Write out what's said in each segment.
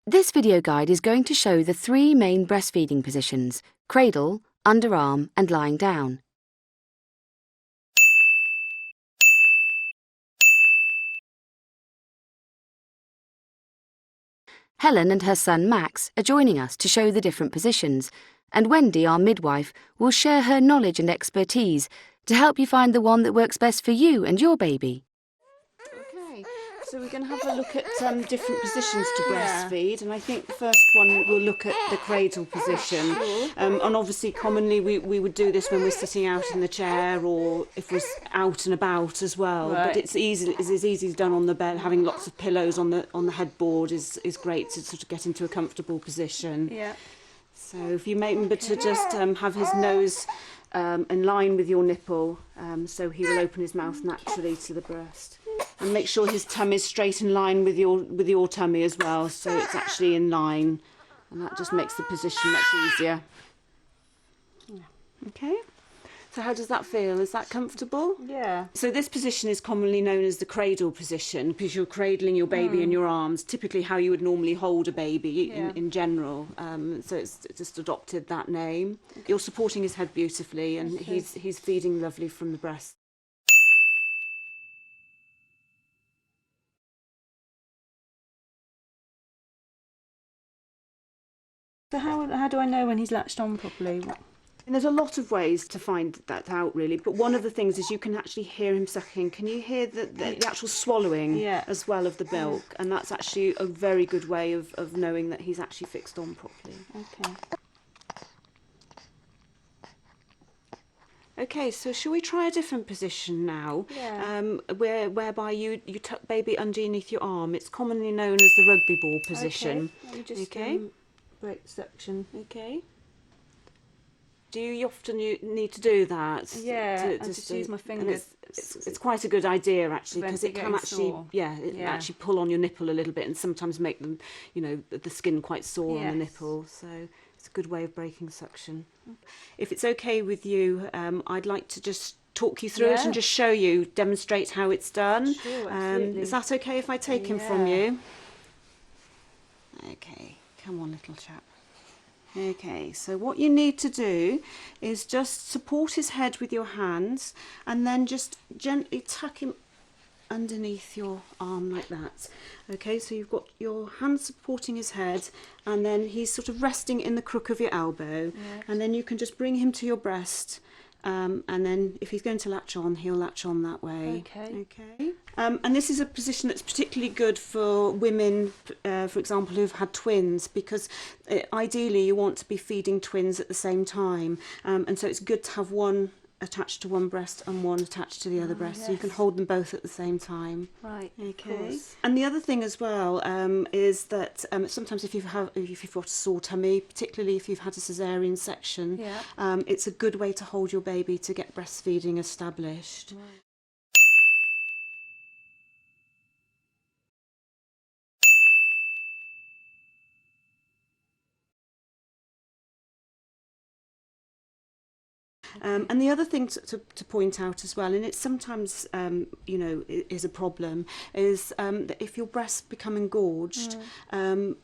This video guide is going to show the 3 main breastfeeding positions: cradle, underarm, and lying down. Helen and her son Max are joining us to show the different positions, and Wendy, our midwife, will share her knowledge and expertise to help you find the one that works best for you and your baby. Okay, so we're going to have a look at different positions to breastfeed, and I think the first one we'll look at the cradle position. And obviously commonly we would do this when we're sitting out in the chair or if we're out and about as well. Right. But it's easy done on the bed. Having lots of pillows on the headboard is great to sort of get into a comfortable position. Yeah. So if you remember to just have his nose in line with your nipple, so he will open his mouth naturally to the breast. And make sure his tummy is straight in line with your tummy as well, so it's actually in line, and that just makes the position much easier. Okay, so how does that feel? Is that comfortable? Yeah. So this position is commonly known as the cradle position because you're cradling your baby in your arms, typically how you would normally hold a baby in general. So it's just adopted that name. Okay. You're supporting his head beautifully, and he's feeding lovely from the breast. So how do I know when he's latched on properly? And there's a lot of ways to find that out, really. But one of the things is you can actually hear him sucking. Can you hear the actual swallowing as well of the milk? And that's actually a very good way of knowing that he's actually fixed on properly. Okay. Okay, so shall we try a different position now? Yeah. Whereby you tuck baby underneath your arm. It's commonly known as the rugby ball position. Okay. Let me just break the suction. Okay. Do you often need to do that? Yeah, I just use my fingers. It's quite a good idea actually, because it can actually sore. actually pull on your nipple a little bit and sometimes make them, the skin quite sore on the nipple. So it's a good way of breaking suction. If it's okay with you, I'd like to just talk you through it and just show you, demonstrate how it's done. Sure, absolutely. Is that okay if I take him from you? Okay, come on, little chap. Okay, so what you need to do is just support his head with your hands and then just gently tuck him underneath your arm like that. Okay, so you've got your hands supporting his head and then he's sort of resting in the crook of your elbow, and then you can just bring him to your breast, and then if he's going to latch on, he'll latch on that way. Okay. And this is a position that's particularly good for women, for example, who've had twins, because ideally you want to be feeding twins at the same time, and so it's good to have one attached to one breast and one attached to the other breast, so you can hold them both at the same time. Right. Okay. And the other thing as well is that sometimes if you've got a sore tummy, particularly if you've had a cesarean section, it's a good way to hold your baby to get breastfeeding established. Right. And the other thing to point out as well, and it's sometimes is a problem, is that if your breasts become engorged,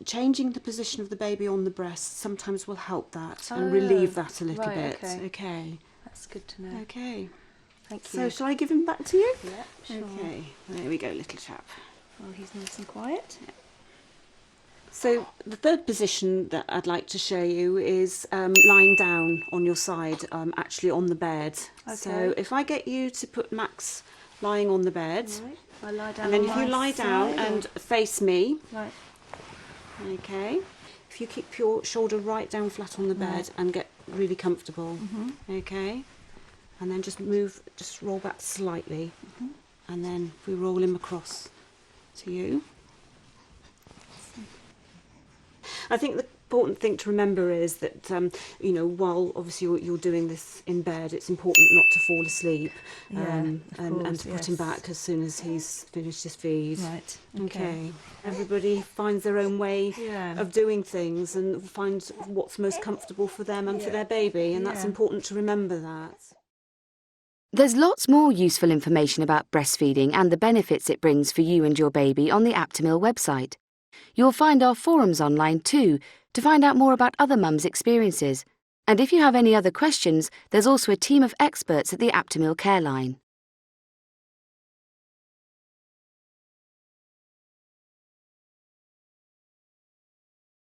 changing the position of the baby on the breast sometimes will help that and relieve that a little bit. Okay. That's good to know. Okay. Thank you. So shall I give him back to you? Yeah, sure. Okay. There we go, little chap. Well, he's nice and quiet. So the third position that I'd like to show you is lying down on your side, actually on the bed. Okay. So if I get you to put Max lying on the bed, Right. I lie down and then on if you my lie down side, and face me, Right. okay, if you keep your shoulder right down flat on the bed and get really comfortable, okay, and then just roll back slightly, and then we roll him across to you. I think the important thing to remember is that, while obviously you're doing this in bed, it's important not to fall asleep, and to put him back as soon as he's finished his feed. Right. Okay. Everybody finds their own way of doing things and finds what's most comfortable for them and for their baby, and that's important to remember that. There's lots more useful information about breastfeeding and the benefits it brings for you and your baby on the Aptamil website. You'll find our forums online too to find out more about other mums' experiences. And if you have any other questions, there's also a team of experts at the Aptamil Care Line.